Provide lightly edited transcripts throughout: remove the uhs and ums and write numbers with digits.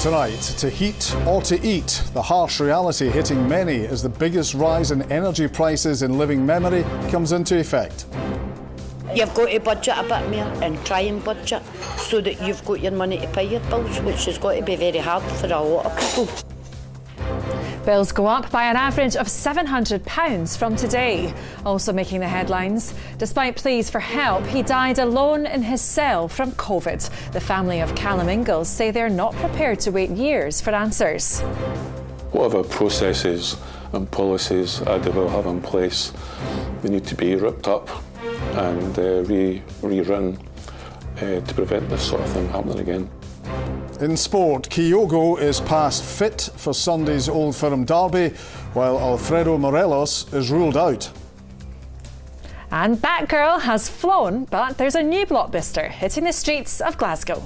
tonight, to heat or to eat. The harsh reality hitting many as the biggest rise in energy prices in living memory comes into effect. You've got to budget a bit more and try and budget so that you've got your money to pay your bills, which has got to be very hard for a lot of people. Bills go up by an average of £700 from today. Also making the headlines. Despite pleas for help, he died alone in his cell from COVID. The family of Callum Ingalls say they're not prepared to wait years for answers. Whatever processes and policies ADA will have in place, they need to be ripped up and rerun to prevent this sort of thing happening again. In sport, Kyogo is past fit for Sunday's Old Firm derby, while Alfredo Morelos is ruled out. And BATGIRL has flown, but there's a new blockbuster hitting the streets of Glasgow.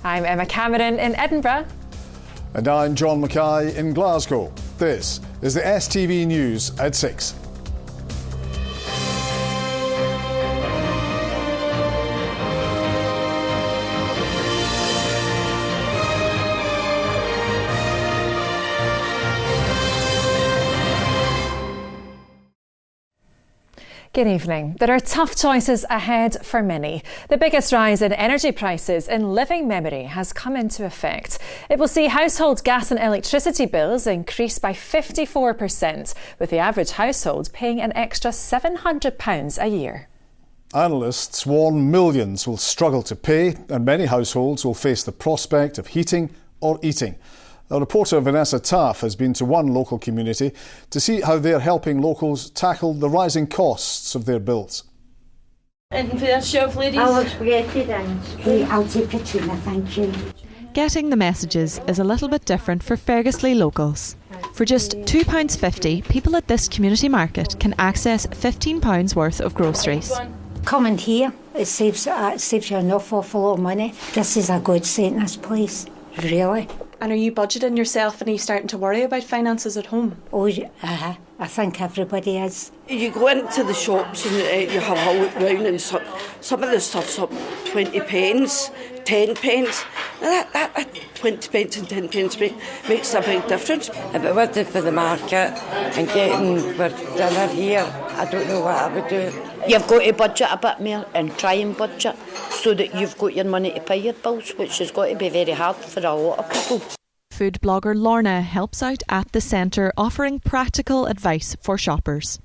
I'm Emma Cameron in Edinburgh. And I'm John Mackay in Glasgow. This is the STV News at 6. Good evening. There are tough choices ahead for many. The biggest rise in energy prices in living memory has come into effect. It will see household gas and electricity bills increase by 54%, with the average household paying an extra £700 a year. Analysts warn millions will struggle to pay, and many households will face the prospect of heating or eating. Our reporter Vanessa Taff has been to one local community to see how they're helping locals tackle the rising costs of their bills. Anything for that shelf, ladies? I'll have spaghetti then. I'll take a tuna, thank you. Getting the messages is a little bit different for Fergusley locals. For just £2.50, people at this community market can access £15 worth of groceries. Coming here, it saves you an awful lot of money. This is a godsend, this place, really. And are you budgeting yourself and are you starting to worry about finances at home? Oh, I think everybody is. You go into the shops and you have a look round and some of the stuff's up 20 pence, 10 pence. That 20 pence and 10 pence makes a big difference. If it wasn't for the market and getting for dinner here, I don't know what I would do. You've got to budget a bit more and try and budget so that you've got your money to pay your bills, which has got to be very hard for a lot of people. Food blogger Lorna helps out at the centre, offering practical advice for shoppers.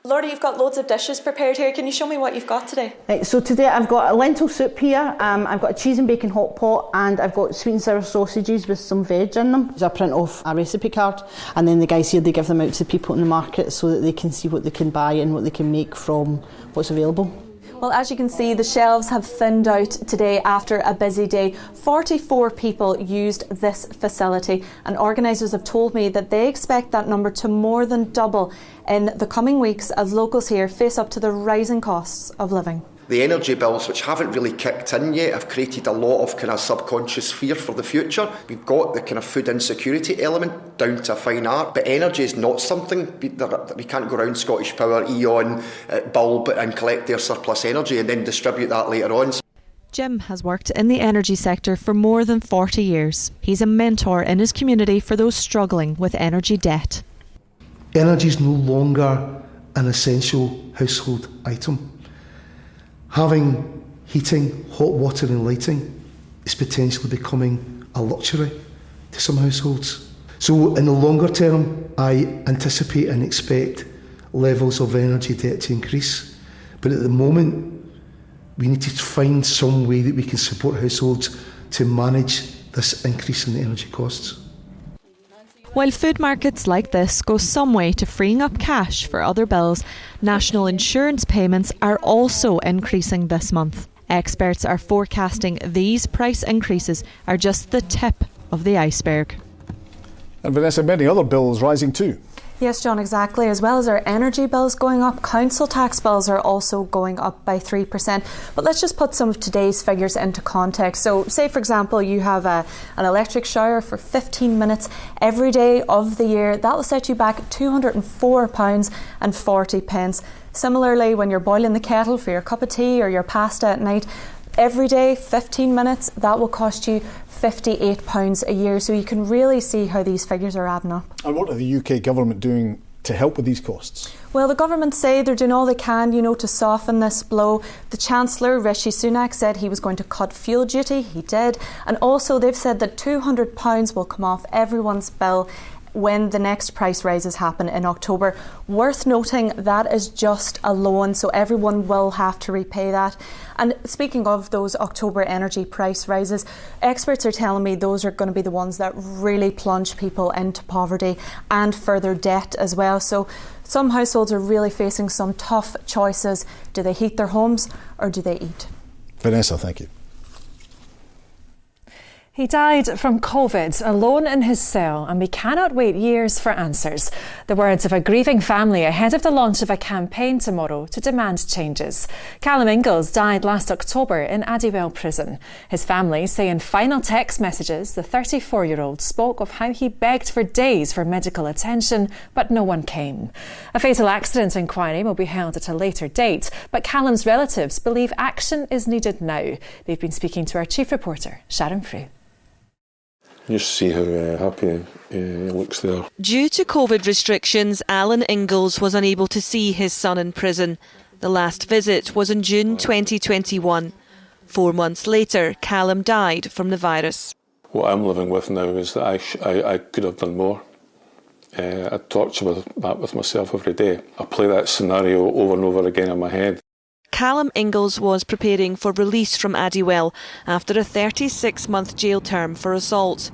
Laura, you've got loads of dishes prepared here. Can you show me what you've got today? Right, so today I've got a lentil soup here, I've got a cheese and bacon hot pot, and I've got sweet and sour sausages with some veg in them. There's a print off a recipe card, and then the guys here, they give them out to people in the market so that they can see what they can buy and what they can make from what's available. Well, as you can see, the shelves have thinned out today after a busy day. 44 people used this facility, and organisers have told me that they expect that number to more than double in the coming weeks as locals here face up to the rising costs of living. The energy bills, which haven't really kicked in yet, have created a lot of kind of subconscious fear for the future. We've got the kind of food insecurity element down to a fine art, but energy is not something that we can't go around Scottish Power, Eon, Bulb and collect their surplus energy and then distribute that later on. Jim has worked in the energy sector for more than 40 years. He's a mentor in his community for those struggling with energy debt. Energy is no longer an essential household item. Having heating, hot water and lighting is potentially becoming a luxury to some households. So in the longer term, I anticipate and expect levels of energy debt to increase. But at the moment, we need to find some way that we can support households to manage this increase in the energy costs. While food markets like this go some way to freeing up cash for other bills, national insurance payments are also increasing this month. Experts are forecasting these price increases are just the tip of the iceberg. And Vanessa, many other bills rising too. Yes, John, exactly. As well as our energy bills going up, council tax bills are also going up by 3%. But let's just put some of today's figures into context. So say, for example, you have an electric shower for 15 minutes every day of the year. That will set you back £204.40. Similarly, when you're boiling the kettle for your cup of tea or your pasta at night, every day, 15 minutes, that will cost you £58 a year. So you can really see how these figures are adding up. And what are the UK government doing to help with these costs? Well, the government say they're doing all they can, to soften this blow. The Chancellor, Rishi Sunak, said he was going to cut fuel duty. He did. And also they've said that £200 will come off everyone's bill when the next price rises happen in October. Worth noting, that is just a loan, so everyone will have to repay that. And speaking of those October energy price rises, experts are telling me those are going to be the ones that really plunge people into poverty and further debt as well. So some households are really facing some tough choices. Do they heat their homes or do they eat? Vanessa, thank you. He died from COVID, alone in his cell, and we cannot wait years for answers. The words of a grieving family ahead of the launch of a campaign tomorrow to demand changes. Callum Ingalls died last October in Addiewell prison. His family say in final text messages the 34-year-old spoke of how he begged for days for medical attention, but no one came. A fatal accident inquiry will be held at a later date, but Callum's relatives believe action is needed now. They've been speaking to our chief reporter, Sharon Frew. Just see how happy he looks there. Due to COVID restrictions, Alan Ingalls was unable to see his son in prison. The last visit was in June 2021. 4 months later, Callum died from the virus. What I'm living with now is that I could have done more. I torture that with myself every day. I play that scenario over and over again in my head. Callum Ingalls was preparing for release from Addiewell after a 36-month jail term for assault.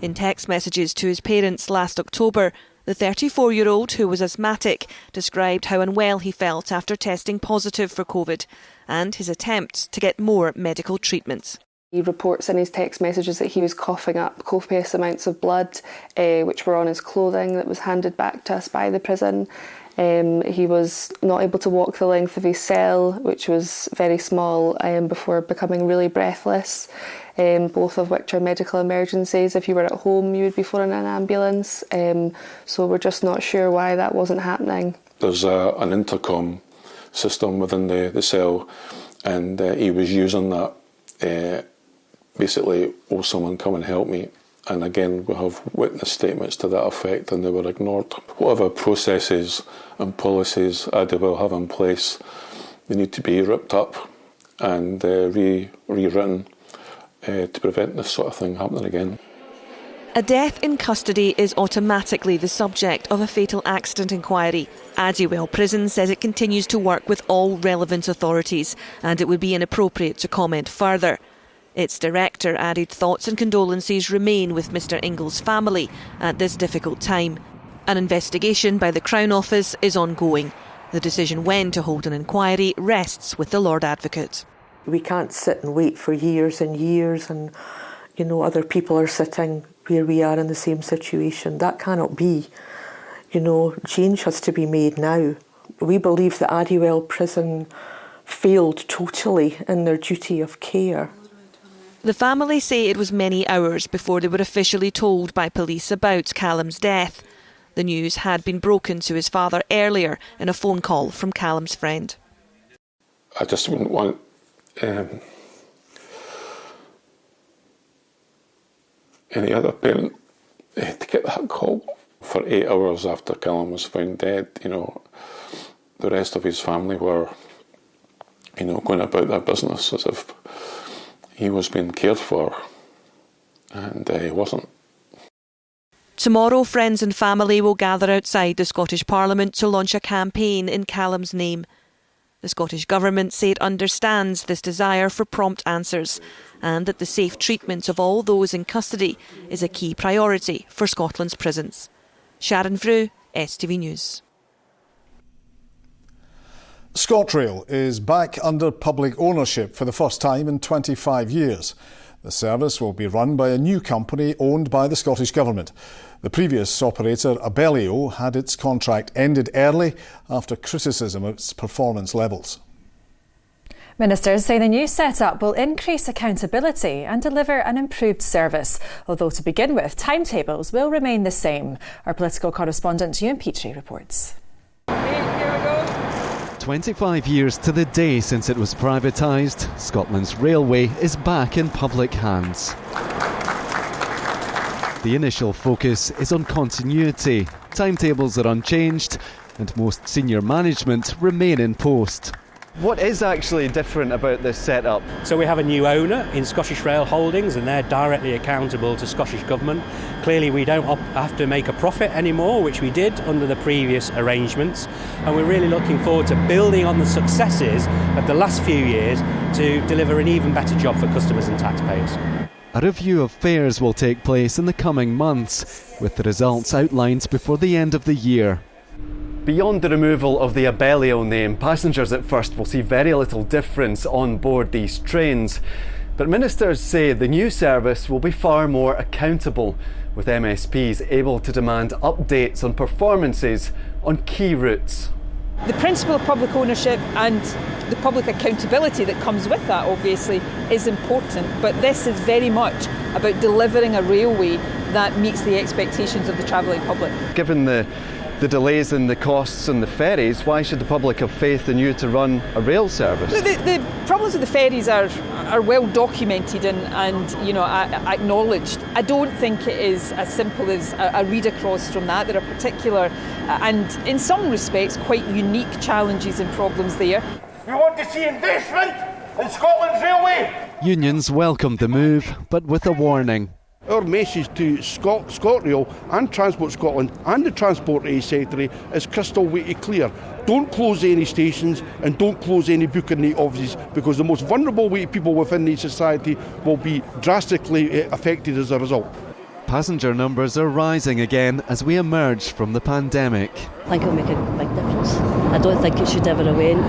In text messages to his parents last October, the 34-year-old, who was asthmatic, described how unwell he felt after testing positive for COVID and his attempts to get more medical treatment. He reports in his text messages that he was coughing up copious amounts of blood, which were on his clothing that was handed back to us by the prison. He was not able to walk the length of his cell, which was very small, before becoming really breathless, both of which are medical emergencies. If you were at home, you would be phoning an ambulance. So we're just not sure why that wasn't happening. There's an intercom system within the cell, and he was using that. Basically, oh, someone come and help me. And again, we have witness statements to that effect, and they were ignored. Whatever processes and policies Addiewell have in place, they need to be ripped up and rewritten to prevent this sort of thing happening again. A death in custody is automatically the subject of a fatal accident inquiry. Addiewell Prison says it continues to work with all relevant authorities, and it would be inappropriate to comment further. Its director added thoughts and condolences remain with Mr Ingalls' family at this difficult time. An investigation by the Crown Office is ongoing. The decision when to hold an inquiry rests with the Lord Advocate. We can't sit and wait for years and years and, other people are sitting where we are in the same situation. That cannot be. Change has to be made now. We believe that Addiewell Prison failed totally in their duty of care. The family say it was many hours before they were officially told by police about Callum's death. The news had been broken to his father earlier in a phone call from Callum's friend. I just wouldn't want any other parent to get that call. For 8 hours after Callum was found dead, the rest of his family were, going about their business as if he was being cared for, and he wasn't. Tomorrow, friends and family will gather outside the Scottish Parliament to launch a campaign in Callum's name. The Scottish Government say it understands this desire for prompt answers and that the safe treatment of all those in custody is a key priority for Scotland's prisons. Sharon Frew, STV News. ScotRail is back under public ownership for the first time in 25 years. The service will be run by a new company owned by the Scottish Government. The previous operator, Abellio, had its contract ended early after criticism of its performance levels. Ministers say the new setup will increase accountability and deliver an improved service, although to begin with, timetables will remain the same. Our political correspondent Ewan Petrie reports. 25 years to the day since it was privatised, Scotland's railway is back in public hands. The initial focus is on continuity. Timetables are unchanged and most senior management remain in post. What is actually different about this setup? So we have a new owner in Scottish Rail Holdings and they're directly accountable to Scottish Government. Clearly we don't have to make a profit anymore, which we did under the previous arrangements, and we're really looking forward to building on the successes of the last few years to deliver an even better job for customers and taxpayers. A review of fares will take place in the coming months, with the results outlined before the end of the year. Beyond the removal of the Abellio name, passengers at first will see very little difference on board these trains. But ministers say the new service will be far more accountable, with MSPs able to demand updates on performances on key routes. The principle of public ownership and the public accountability that comes with that, obviously, is important. But this is very much about delivering a railway that meets the expectations of the travelling public. Given the delays in the costs and the ferries, why should the public have faith in you to run a rail service? The problems with the ferries are well documented and acknowledged. I don't think it is as simple as a read across from that. There are particular and in some respects quite unique challenges and problems there. We want to see investment in Scotland's railway. Unions welcomed the move, but with a warning. Our message to ScotRail and Transport Scotland and the Transport Secretary is crystal clear. Don't close any stations and don't close any booking offices, because the most vulnerable people within the society will be drastically affected as a result. Passenger numbers are rising again as we emerge from the pandemic. I think it'll make a big difference. I don't think it should ever have went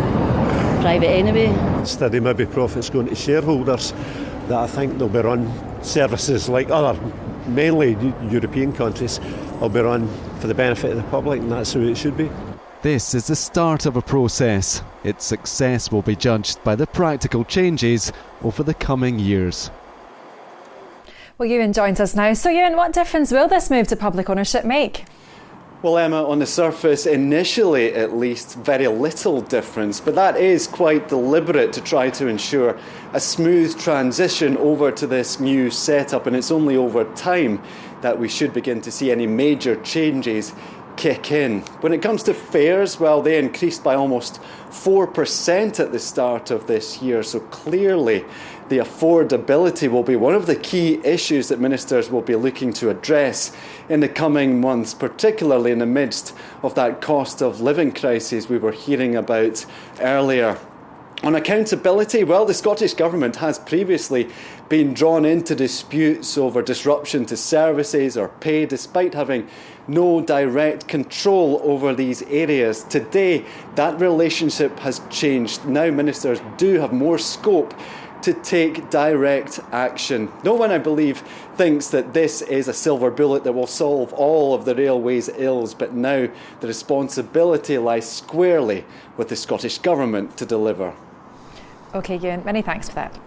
private anyway. Steady maybe profits going to shareholders, that I think they'll be run services like other, mainly European countries, will be run for the benefit of the public, and that's how it should be. This is the start of a process. Its success will be judged by the practical changes over the coming years. Well, Ewan joins us now. So Ewan, what difference will this move to public ownership make? Well, Emma, on the surface, initially at least, very little difference, but that is quite deliberate to try to ensure a smooth transition over to this new setup, and it's only over time that we should begin to see any major changes kick in. When it comes to fares, well, they increased by almost 4% at the start of this year, so clearly the affordability will be one of the key issues that ministers will be looking to address in the coming months, particularly in the midst of that cost of living crisis we were hearing about earlier. On accountability, well, the Scottish Government has previously been drawn into disputes over disruption to services or pay, despite having no direct control over these areas. Today, that relationship has changed. Now ministers do have more scope to take direct action. No one, I believe, thinks that this is a silver bullet that will solve all of the railway's ills, but now the responsibility lies squarely with the Scottish Government to deliver. OK, Ewan, many thanks for that.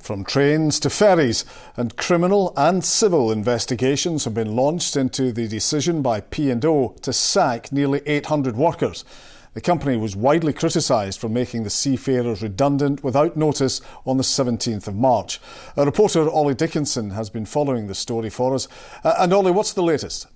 From trains to ferries, and criminal and civil investigations have been launched into the decision by P&O to sack nearly 800 workers. The company was widely criticised for making the seafarers redundant without notice on the 17th of March. Our reporter Ollie Dickinson has been following the story for us. And Ollie, what's the latest?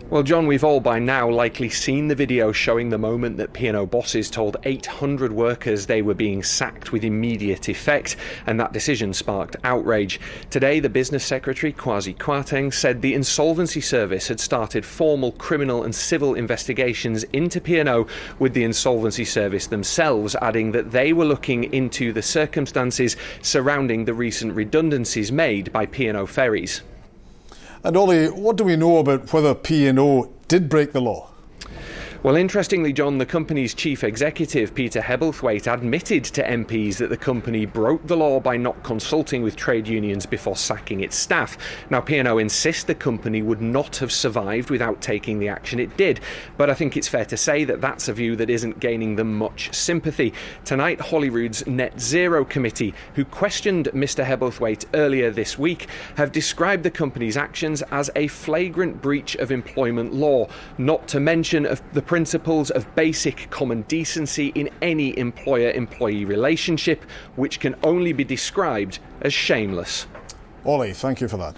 Well, John, we've all by now likely seen the video showing the moment that P&O bosses told 800 workers they were being sacked with immediate effect, and that decision sparked outrage. Today, the Business Secretary, Kwasi Kwarteng, said the Insolvency Service had started formal criminal and civil investigations into P&O, with the Insolvency Service themselves adding that they were looking into the circumstances surrounding the recent redundancies made by P&O ferries. And Ollie, what do we know about whether P&O did break the law? Well, interestingly, John, the company's chief executive, Peter Hebblethwaite, admitted to MPs that the company broke the law by not consulting with trade unions before sacking its staff. Now, P&O insists the company would not have survived without taking the action it did. But I think it's fair to say that that's a view that isn't gaining them much sympathy. Tonight, Holyrood's Net Zero Committee, who questioned Mr Hebblethwaite earlier this week, have described the company's actions as a flagrant breach of employment law, not to mention of the principles of basic common decency in any employer-employee relationship, which can only be described as shameless. Ollie, thank you for that.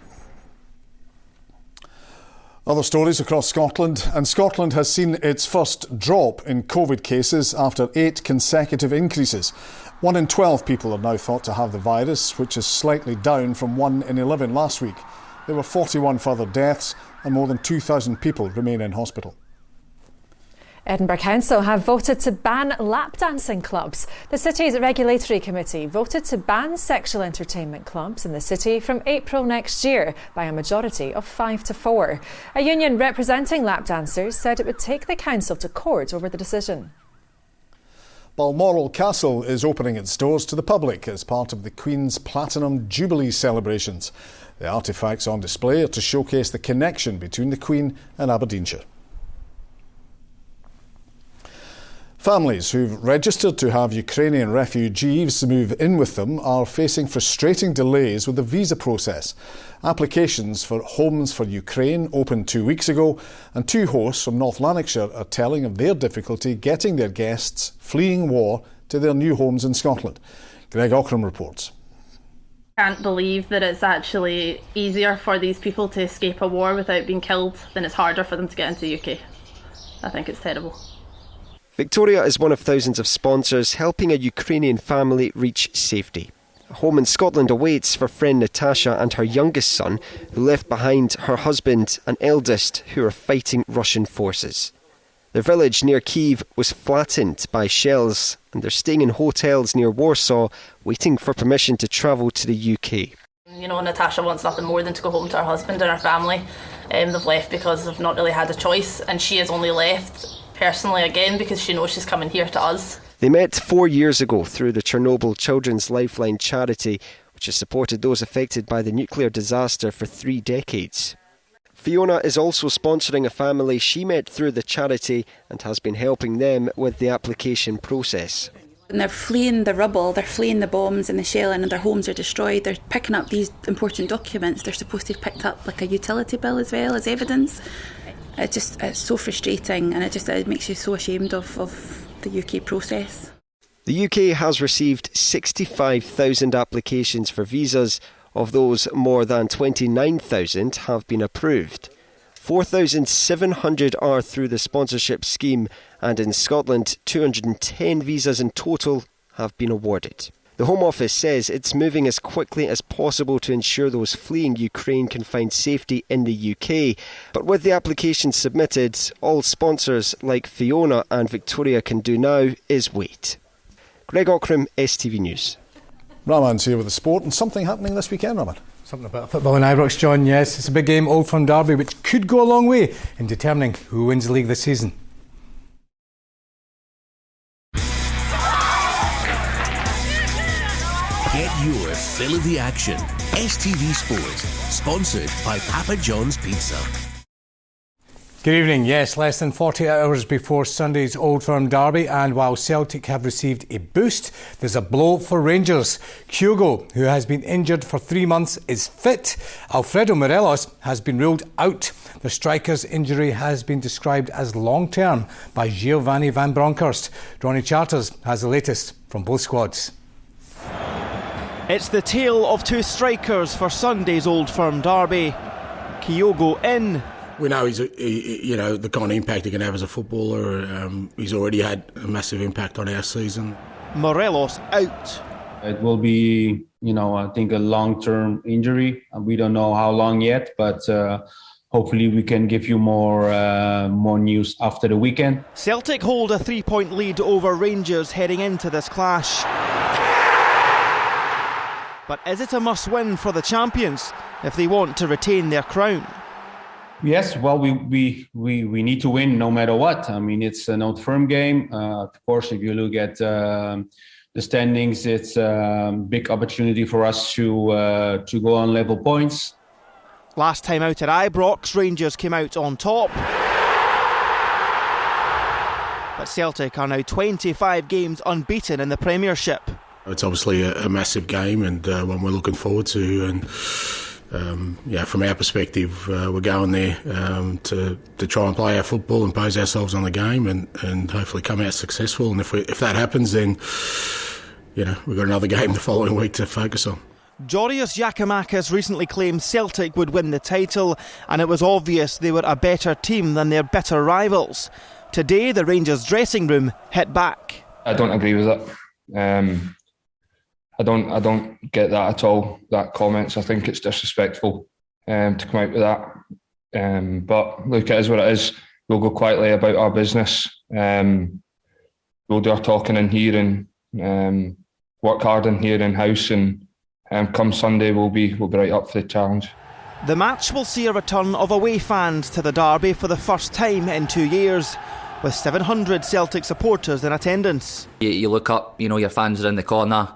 Other stories across Scotland, and Scotland has seen its first drop in COVID cases after 8 consecutive increases. 1 in 12 people are now thought to have the virus, which is slightly down from 1 in 11 last week. There were 41 further deaths and more than 2,000 people remain in hospital. Edinburgh Council have voted to ban lap dancing clubs. The city's regulatory committee voted to ban sexual entertainment clubs in the city from April next year by a majority of 5 to 4. A union representing lap dancers said it would take the council to court over the decision. Balmoral Castle is opening its doors to the public as part of the Queen's Platinum Jubilee celebrations. The artefacts on display are to showcase the connection between the Queen and Aberdeenshire. Families who've registered to have Ukrainian refugees move in with them are facing frustrating delays with the visa process. Applications for Homes for Ukraine opened 2 weeks ago, and 2 hosts from North Lanarkshire are telling of their difficulty getting their guests fleeing war to their new homes in Scotland. Greg Ockram reports. Can't believe that it's actually easier for these people to escape a war without being killed than it's harder for them to get into the UK. I think it's terrible. Victoria is one of thousands of sponsors helping a Ukrainian family reach safety. A home in Scotland awaits for friend Natasha and her youngest son, who left behind her husband and eldest, who are fighting Russian forces. Their village near Kyiv was flattened by shells, and they're staying in hotels near Warsaw, waiting for permission to travel to the UK. You know, Natasha wants nothing more than to go home to her husband and her family. They've left because they've not really had a choice, and she has only left personally again because she knows she's coming here to us. They met 4 years ago through the Chernobyl Children's Lifeline charity, which has supported those affected by the nuclear disaster for 3 decades. Fiona is also sponsoring a family she met through the charity and has been helping them with the application process. And they're fleeing the rubble, they're fleeing the bombs and the shelling, and their homes are destroyed. They're picking up these important documents. They're supposed to have picked up like a utility bill as well as evidence. It's so frustrating, and it makes you so ashamed of the UK process. The UK has received 65,000 applications for visas. Of those, more than 29,000 have been approved. 4,700 are through the sponsorship scheme, and in Scotland, 210 visas in total have been awarded. The Home Office says it's moving as quickly as possible to ensure those fleeing Ukraine can find safety in the UK. But with the application submitted, all sponsors like Fiona and Victoria can do now is wait. Greg Ockram, STV News. Raman's here with the sport, and something happening this weekend, Raman. Something about football in Ibrox, John, yes. It's a big game, Old Firm derby, which could go a long way in determining who wins the league this season. Get your fill of the action. STV Sport, sponsored by Papa John's Pizza. Good evening. Yes, less than 48 hours before Sunday's Old Firm derby, and while Celtic have received a boost, there's a blow for Rangers. Kyogo, who has been injured for 3 months, is fit. Alfredo Morelos has been ruled out. The striker's injury has been described as long-term by Giovanni van Bronckhorst. Ronnie Charters has the latest from both squads. It's the tale of 2 strikers for Sunday's Old Firm derby. Kyogo in. We know he's the kind of impact he can have as a footballer. He's already had a massive impact on our season. Morelos out. It will be, I think a long-term injury. We don't know how long yet, but hopefully we can give you more news after the weekend. Celtic hold a 3-point lead over Rangers heading into this clash. But is it a must-win for the champions if they want to retain their crown? Yes, well, we need to win no matter what. I mean, it's an Old Firm game. Of course, if you look at the standings, it's a big opportunity for us to go on level points. Last time out at Ibrox, Rangers came out on top. But Celtic are now 25 games unbeaten in the Premiership. It's obviously a massive game and one we're looking forward to. And from our perspective, we're going there to try and play our football and pose ourselves on the game and hopefully come out successful. And if that happens, then we've got another game the following week to focus on. Georgios Giacomakis recently claimed Celtic would win the title, and it was obvious they were a better team than their bitter rivals. Today, the Rangers dressing room hit back. I don't agree with it. I don't get that at all, that comments. I think it's disrespectful to come out with that. But look, it is what it is. We'll go quietly about our business. We'll do our talking in here and work hard in here in-house, and come Sunday we'll be right up for the challenge. The match will see a return of away fans to the derby for the first time in 2 years, with 700 Celtic supporters in attendance. You look up, your fans are in the corner,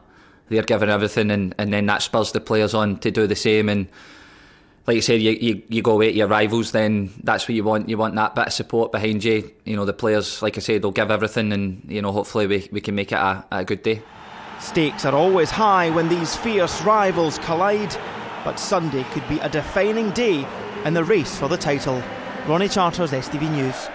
they're giving everything, and then that spurs the players on to do the same. And like you said, you go away to your rivals, then that's what you want. You want that bit of support behind you. The players, like I said, they'll give everything, and hopefully we can make it a good day. Stakes are always high when these fierce rivals collide, but Sunday could be a defining day in the race for the title. Ronnie Charters, STV News.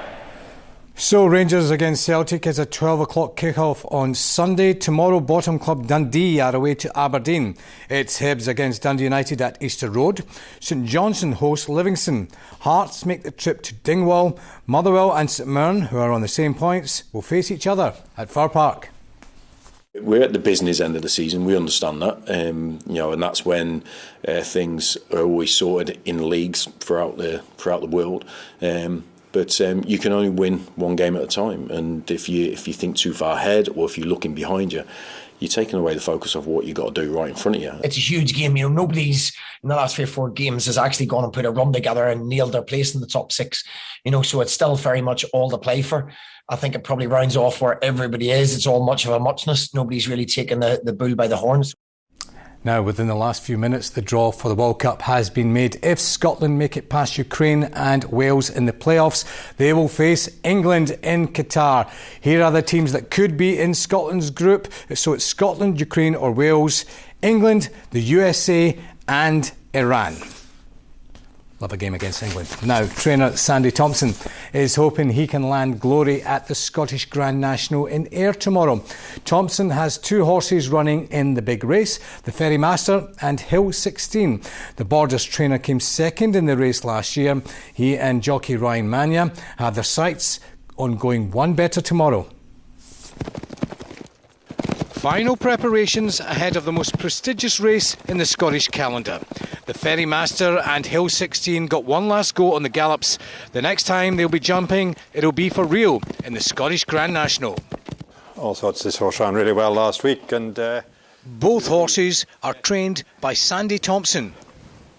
So Rangers against Celtic is a 12 o'clock kick-off on Sunday. Tomorrow, bottom club Dundee are away to Aberdeen. It's Hibs against Dundee United at Easter Road. St Johnstone host Livingston. Hearts make the trip to Dingwall. Motherwell and St Mirren, who are on the same points, will face each other at Fir Park. We're at the business end of the season. We understand that, and that's when things are always sorted in leagues throughout the world. But you can only win one game at a time, and if you think too far ahead, or if you're looking behind you, you're taking away the focus of what you got to do right in front of you. It's a huge game. Nobody's in the last 3 or 4 games has actually gone and put a run together and nailed their place in the top 6. So it's still very much all to play for. I think it probably rounds off where everybody is. It's all much of a muchness. Nobody's really taken the bull by the horns. Now, within the last few minutes, the draw for the World Cup has been made. If Scotland make it past Ukraine and Wales in the playoffs, they will face England in Qatar. Here are the teams that could be in Scotland's group. So it's Scotland, Ukraine or Wales, England, the USA and Iran. Love a game against England. Now, trainer Sandy Thompson is hoping he can land glory at the Scottish Grand National in Ayr tomorrow. Thompson has 2 horses running in the big race, the Ferry Master and Hill 16. The Borders trainer came second in the race last year. He and jockey Ryan Mania have their sights on going one better tomorrow. Final preparations ahead of the most prestigious race in the Scottish calendar. The Ferry Master and Hill 16 got one last go on the gallops. The next time they'll be jumping, it'll be for real in the Scottish Grand National. All sorts. This horse ran really well last week, and both horses are trained by Sandy Thompson.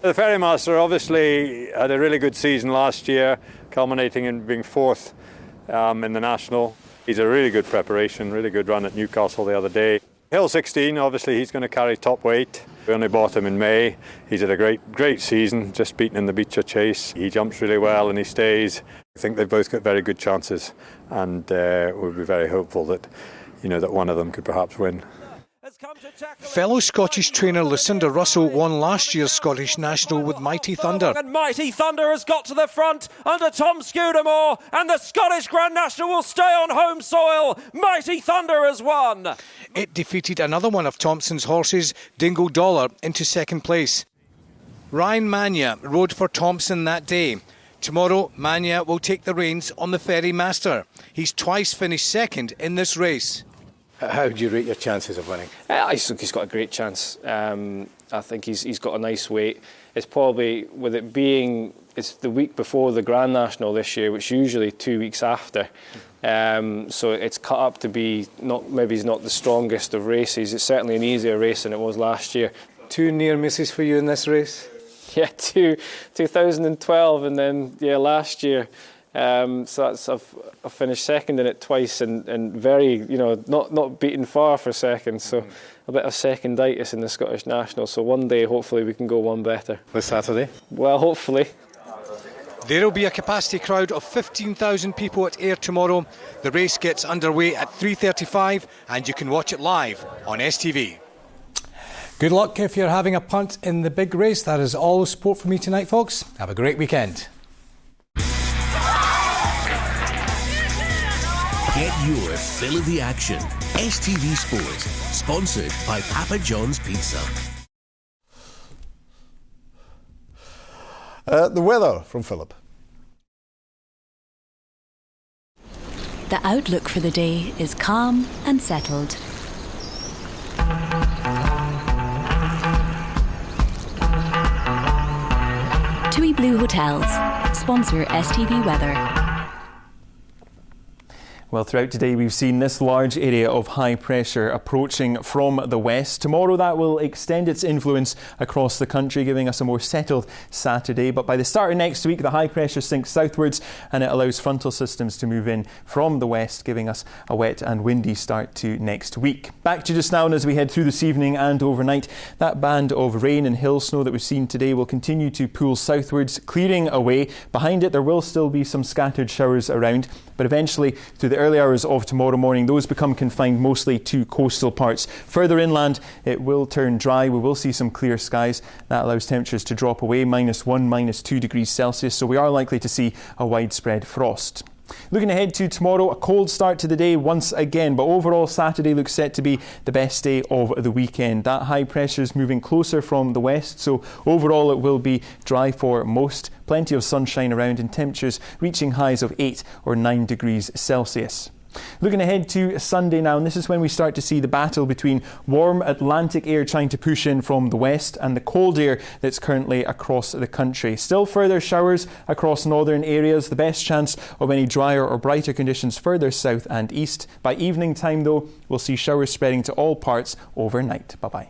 The Ferry Master obviously had a really good season last year, culminating in being 4th in the National. He's a really good preparation, really good run at Newcastle the other day. Hill 16, obviously he's going to carry top weight. We only bought him in May. He's had a great season, just beaten in the Beecher Chase. He jumps really well and he stays. I think they've both got very good chances, and we'll be very hopeful that that one of them could perhaps win. Fellow Scottish trainer Lucinda Russell won last year's Scottish National with Mighty Thunder. And Mighty Thunder has got to the front under Tom Scudamore, and the Scottish Grand National will stay on home soil. Mighty Thunder has won. It defeated another one of Thompson's horses, Dingle Dollar, into second place. Ryan Mania rode for Thompson that day. Tomorrow, Mania will take the reins on the Ferry Master. He's twice finished second in this race. How do you rate your chances of winning? I think he's got a great chance. I think he's got a nice weight. It's probably, with it being, it's the week before the Grand National this year, which usually 2 weeks after. So it's cut up to be, maybe he's not the strongest of races. It's certainly an easier race than it was last year. 2 near misses for you in this race? Yeah, 2012 and then last year. So that's I've finished second in it twice and very not beaten far for second, so a bit of seconditis in the Scottish National. So one day hopefully we can go one better. This Saturday? Well, hopefully. There will be a capacity crowd of 15,000 people at Ayr tomorrow. The race gets underway at 3:35 and you can watch it live on STV. Good luck if you're having a punt in the big race. That is all the sport for me tonight, folks. Have a great weekend. Get your fill of the action. STV Sport, sponsored by Papa John's Pizza. The weather from Philip. The outlook for the day is calm and settled. TUI Blue Hotels, sponsor STV Weather. Well, throughout today we've seen this large area of high pressure approaching from the west. Tomorrow that will extend its influence across the country, giving us a more settled Saturday. But by the start of next week, the high pressure sinks southwards and it allows frontal systems to move in from the west, giving us a wet and windy start to next week. Back to just now, and as we head through this evening and overnight, that band of rain and hill snow that we've seen today will continue to pool southwards, clearing away. Behind it, there will still be some scattered showers around, but eventually, through the early hours of tomorrow morning, those become confined mostly to coastal parts. Further inland, it will turn dry. We will see some clear skies. That allows temperatures to drop away, -1, -2 degrees Celsius, so we are likely to see a widespread frost. Looking ahead to tomorrow, a cold start to the day once again, but overall Saturday looks set to be the best day of the weekend. That high pressure is moving closer from the west, so overall it will be dry for most. Plenty of sunshine around and temperatures reaching highs of 8 or 9 degrees Celsius. Looking ahead to Sunday now, and this is when we start to see the battle between warm Atlantic air trying to push in from the west and the cold air that's currently across the country. Still further showers across northern areas, the best chance of any drier or brighter conditions further south and east. By evening time though, we'll see showers spreading to all parts overnight. Bye-bye.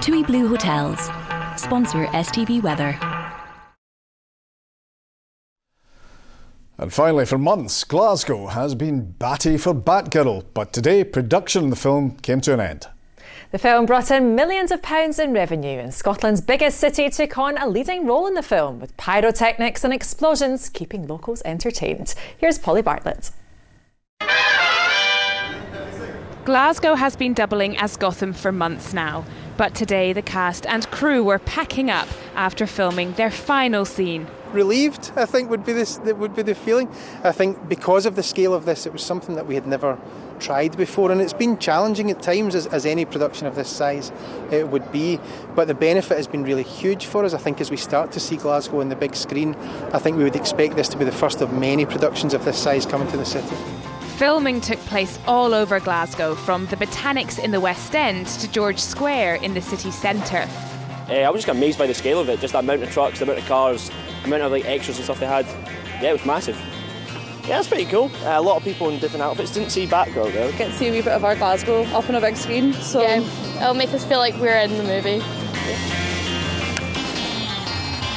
TUI Blue Hotels, sponsor STV Weather. And finally, for months, Glasgow has been batty for BATGIRL, but today production on the film came to an end. The film brought in millions of pounds in revenue, and Scotland's biggest city took on a leading role in the film, with pyrotechnics and explosions keeping locals entertained. Here's Polly Bartlett. Glasgow has been doubling as Gotham for months now, but today the cast and crew were packing up after filming their final scene. Relieved, I think, would be the feeling. I think because of the scale of this, it was something that we had never tried before, and it's been challenging at times, as any production of this size it would be, but the benefit has been really huge for us. I think as we start to see Glasgow on the big screen, I think we would expect this to be the first of many productions of this size coming to the city. Filming took place all over Glasgow, from the Botanics in the West End to George Square in the city centre. I was just amazed by the scale of it, just the amount of trucks, the amount of cars, the amount of extras and stuff they had. Yeah, it was massive. Yeah, it's pretty cool. A lot of people in different outfits. Didn't see BATGIRL though. Get to see a wee bit of our Glasgow up on a big screen. So yeah, it'll make us feel like we're in the movie.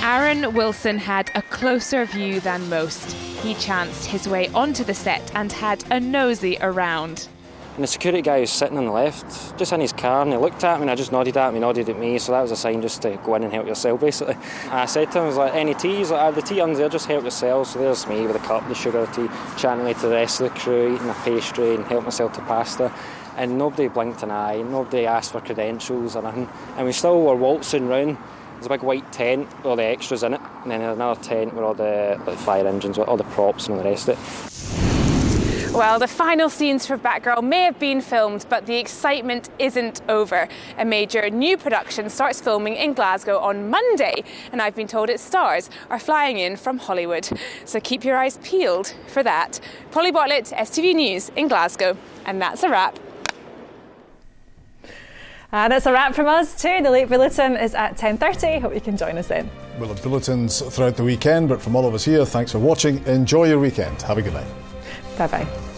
Aaron Wilson had a closer view than most. He chanced his way onto the set and had a nosy around. And the security guy was sitting on the left, just in his car, and he looked at me and I just nodded at him, he nodded at me, so that was a sign just to go in and help yourself, basically. And I said to him, I was like, any tea? He's like, the tea under there, just help yourself. So there's me with a cup, the sugar tea, chatting away to the rest of the crew, eating a pastry and helping myself to pasta. And nobody blinked an eye, nobody asked for credentials or nothing. And we still were waltzing round. There's a big white tent with all the extras in it, and then another tent with all the fire engines, with all the props and all the rest of it. Well, the final scenes for BATGIRL may have been filmed, but the excitement isn't over. A major new production starts filming in Glasgow on Monday, and I've been told its stars are flying in from Hollywood. So keep your eyes peeled for that. Polly Bartlett, STV News in Glasgow. And that's a wrap. And it's a wrap from us too. The Late Bulletin is at 10:30. Hope you can join us then. We'll have bulletins throughout the weekend, but from all of us here, thanks for watching. Enjoy your weekend. Have a good night. Bye-bye.